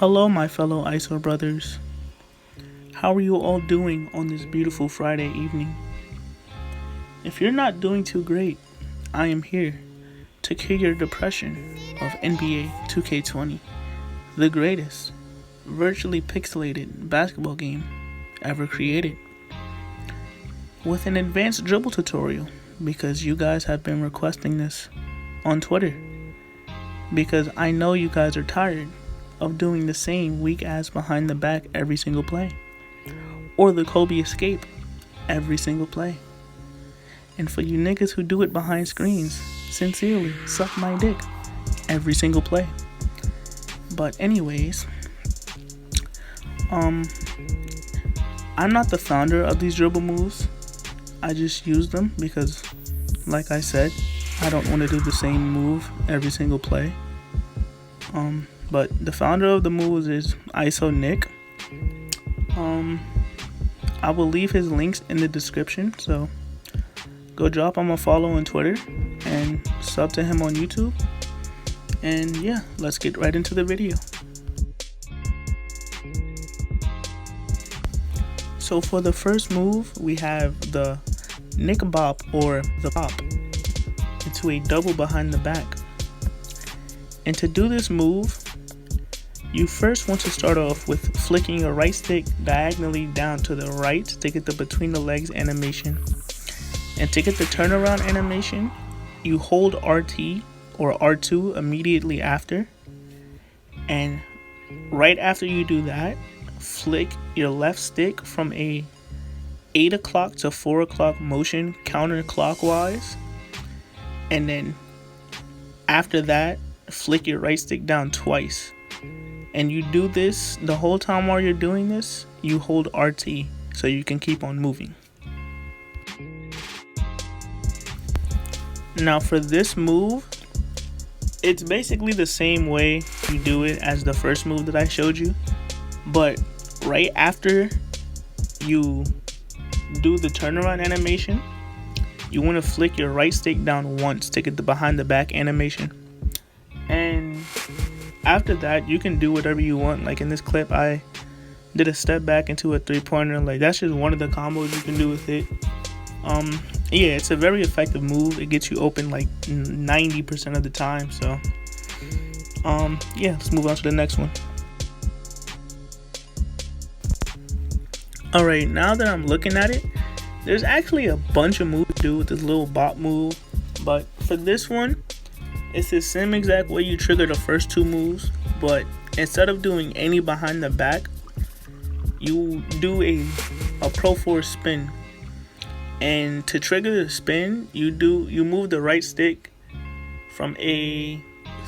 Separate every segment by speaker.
Speaker 1: Hello, my fellow ISO brothers. How are you all doing on this beautiful Friday evening? If you're not doing too great, I am here to cure your depression of NBA 2K20, the greatest virtually pixelated basketball game ever created, with an advanced dribble tutorial, because you guys have been requesting this on Twitter, because I know you guys are tired of doing the same weak ass behind the back every single play, or the Kobe escape every single play. And for you niggas who do it behind screens, sincerely, suck my dick every single play. But anyways, I'm not the founder of these dribble moves. I just use them because, like I said, I don't want to do the same move every single play. But the founder of the moves is ISO Nick. I will leave his links in the description, so go drop him a follow on Twitter and sub to him on YouTube. And yeah, let's get right into the video. So for the first move, we have the Nick Bop, or the Bop, into a double behind the back. And to do this move, you first want to start off with flicking your right stick diagonally down to the right to get the between the legs animation. And to get the turnaround animation, you hold RT or R2 immediately after. And right after you do that, flick your left stick from a 8 o'clock to 4 o'clock motion counterclockwise. And then after that, flick your right stick down twice. And you do this the whole time. While you're doing this, you hold RT so you can keep on moving. Now for this move, it's basically the same way you do it as the first move that I showed you, but right after you do the turnaround animation, you want to flick your right stick down once to get the behind the back animation. And after that, you can do whatever you want. Like in this clip, I did a step back into a three-pointer. Like, that's just one of the combos you can do with it. Yeah, it's a very effective move. It gets you open like 90% of the time. So yeah, let's move on to the next one. Alright, now that I'm looking at it, there's actually a bunch of moves to do with this little bop move, but for this one, it's the same exact way you trigger the first two moves, but instead of doing any behind the back, you do a Pro Force spin. And to trigger the spin, you move the right stick from a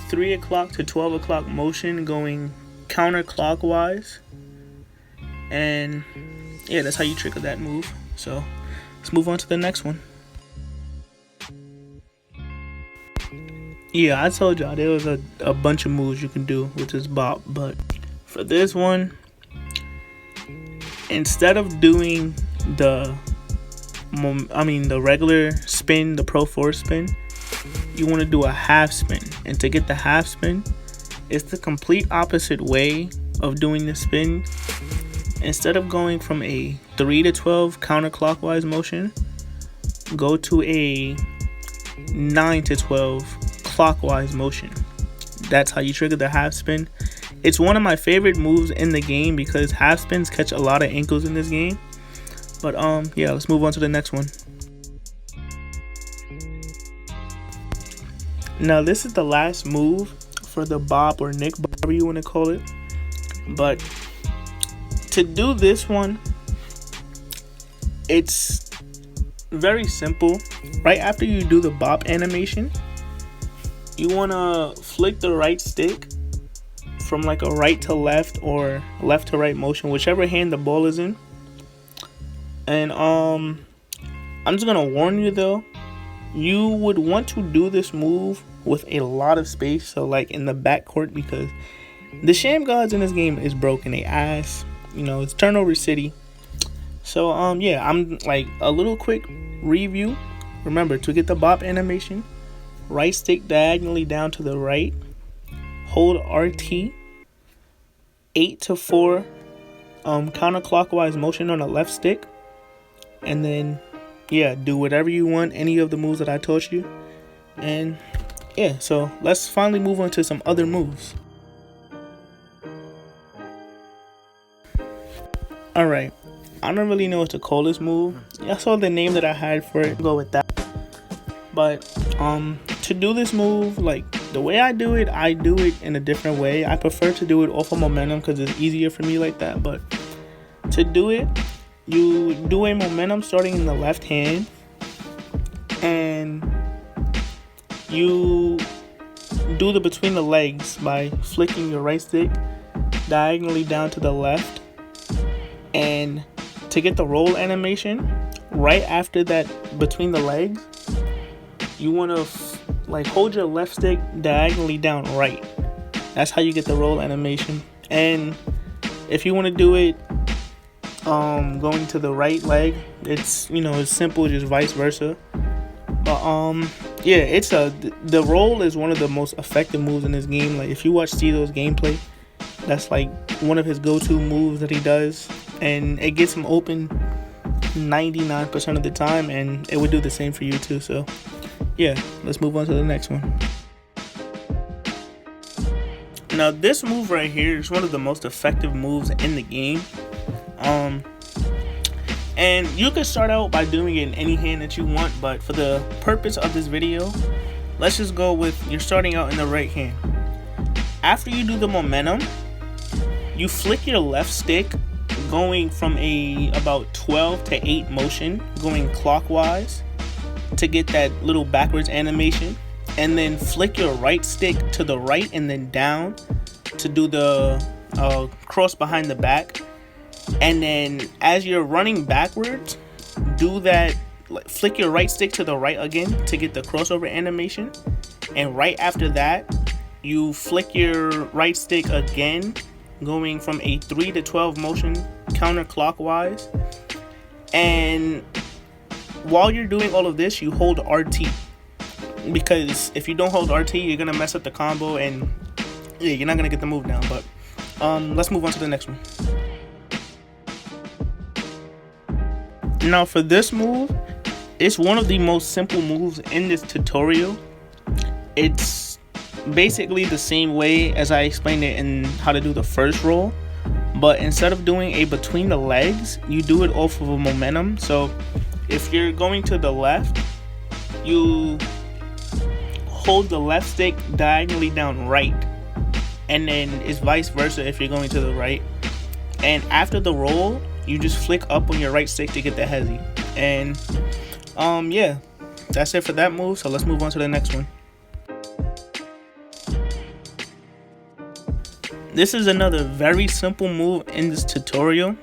Speaker 1: 3 o'clock to 12 o'clock motion going counterclockwise. And yeah, that's how you trigger that move. So let's move on to the next one. Yeah, I told y'all there was a bunch of moves you can do with this bop, but for this one, instead of doing the regular spin, the Pro Force spin, you want to do a half spin. And to get the half spin, it's the complete opposite way of doing the spin. Instead of going from a 3 to 12 counterclockwise motion, go to a 9 to 12 clockwise motion. That's how you trigger the half spin. It's one of my favorite moves in the game because half spins catch a lot of ankles in this game. But yeah, let's move on to the next one. Now this is the last move for the bop or Nick, whatever you want to call it. But to do this one, it's very simple. Right after you do the bop animation, you want to flick the right stick from like a right to left or left to right motion, whichever hand the ball is in. And I'm just gonna warn you though, you would want to do this move with a lot of space, so like in the backcourt, because the sham gods in this game is broken. They ass, it's turnover city. So yeah, I'm like a little quick review. Remember, to get the bop animation, right stick diagonally down to the right, hold RT, 8 to 4 counterclockwise motion on the left stick, and then yeah, do whatever you want, any of the moves that I taught you. And yeah, so let's finally move on to some other moves. Alright, I don't really know what to call this move. I saw the name that I had for it, go with that. But to do this move, like the way I do it in a different way. I prefer to do it off of momentum because it's easier for me like that. But to do it, you do a momentum starting in the left hand, and you do the between the legs by flicking your right stick diagonally down to the left. And to get the roll animation, right after that between the legs, you want to like hold your left stick diagonally down right. That's how you get the roll animation. And if you want to do it going to the right leg, it's, you know, it's simple, just vice versa. But yeah, the roll is one of the most effective moves in this game. Like if you watch STEEZO's gameplay, that's like one of his go-to moves that he does, and it gets him open 99% of the time, and it would do the same for you too. So yeah, let's move on to the next one. Now this move right here is one of the most effective moves in the game. And you can start out by doing it in any hand that you want, but for the purpose of this video, let's just go with you're starting out in the right hand. After you do the momentum, you flick your left stick going from a about 12 to 8 motion, going clockwise to get that little backwards animation, and then flick your right stick to the right and then down to do the cross behind the back. And then as you're running backwards, do that, flick your right stick to the right again to get the crossover animation, and right after that you flick your right stick again going from a 3 to 12 motion counterclockwise. And while you're doing all of this, you hold RT, because if you don't hold RT, you're gonna mess up the combo and yeah, you're not gonna get the move down. But let's move on to the next one. Now for this move, it's one of the most simple moves in this tutorial. It's basically the same way as I explained it in how to do the first roll, but instead of doing a between the legs, you do it off of a momentum. So if you're going to the left, you hold the left stick diagonally down right, and then it's vice versa if you're going to the right. And after the roll, you just flick up on your right stick to get the hezzy. And yeah, that's it for that move. So let's move on to the next one. This is another very simple move in this tutorial,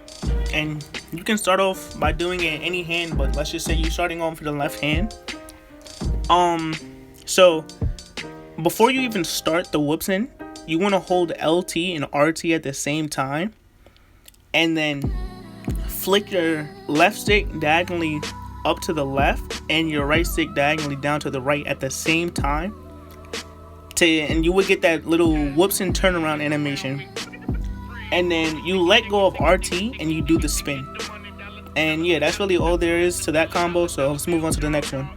Speaker 1: and you can start off by doing it in any hand, but let's just say you're starting off with the left hand. So before you even start the whoops in, you want to hold LT and RT at the same time, and then flick your left stick diagonally up to the left and your right stick diagonally down to the right at the same time, and you would get that little whoops and turnaround animation. And then you let go of RT and you do the spin. And yeah, that's really all there is to that combo. So let's move on to the next one.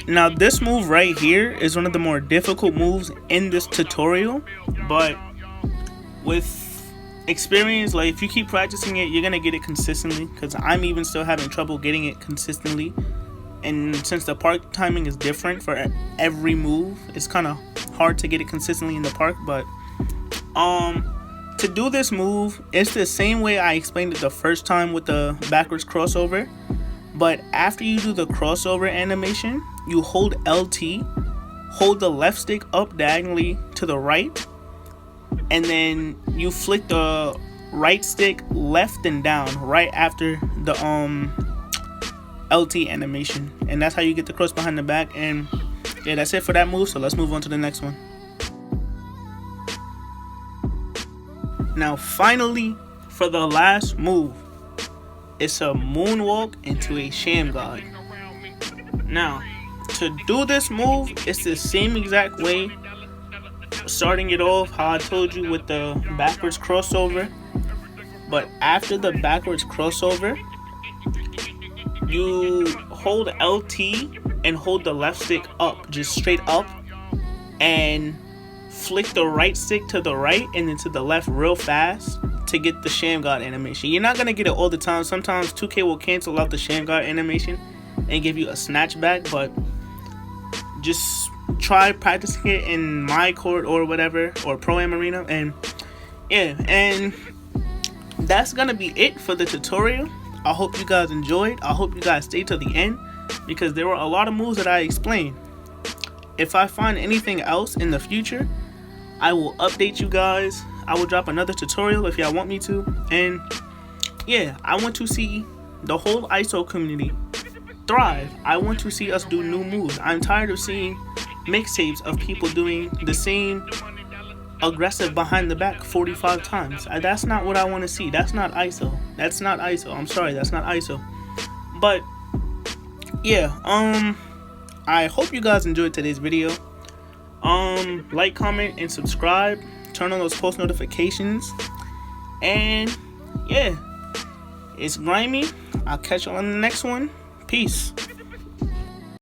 Speaker 1: Now this move right here is one of the more difficult moves in this tutorial, but with experience, like if you keep practicing it, you're gonna get it consistently, because I'm even still having trouble getting it consistently. And since the park timing is different for every move, it's kind of hard to get it consistently in the park. But to do this move, it's the same way I explained it the first time with the backwards crossover, but after you do the crossover animation, you hold LT, hold the left stick up diagonally to the right, and then you flick the right stick left and down right after the LT animation, and that's how you get the cross behind the back. And yeah, that's it for that move. So let's move on to the next one. Now finally, for the last move, it's a moonwalk into a sham god. Now to do this move, it's the same exact way starting it off how I told you with the backwards crossover. But after the backwards crossover, you hold LT and hold the left stick up, just straight up, and flick the right stick to the right and then to the left real fast to get the Shamgar animation. You're not going to get it all the time. Sometimes 2K will cancel out the Shamgar animation and give you a snatch back, but just try practicing it in my court or whatever, or Pro Am Arena. And yeah, and that's going to be it for the tutorial. I hope you guys enjoyed. I hope you guys stayed to the end, because there were a lot of moves that I explained. If I find anything else in the future, I will update you guys. I will drop another tutorial if y'all want me to. And yeah, I want to see the whole ISO community thrive. I want to see us do new moves. I'm tired of seeing mixtapes of people doing the same aggressive behind the back 45 times. That's not what I want to see. That's not ISO. That's not ISO. I'm sorry, that's not ISO. But yeah, I hope you guys enjoyed today's video. Like, comment, and subscribe. Turn on those post notifications. And yeah, it's Grimy. I'll catch you on the next one. Peace.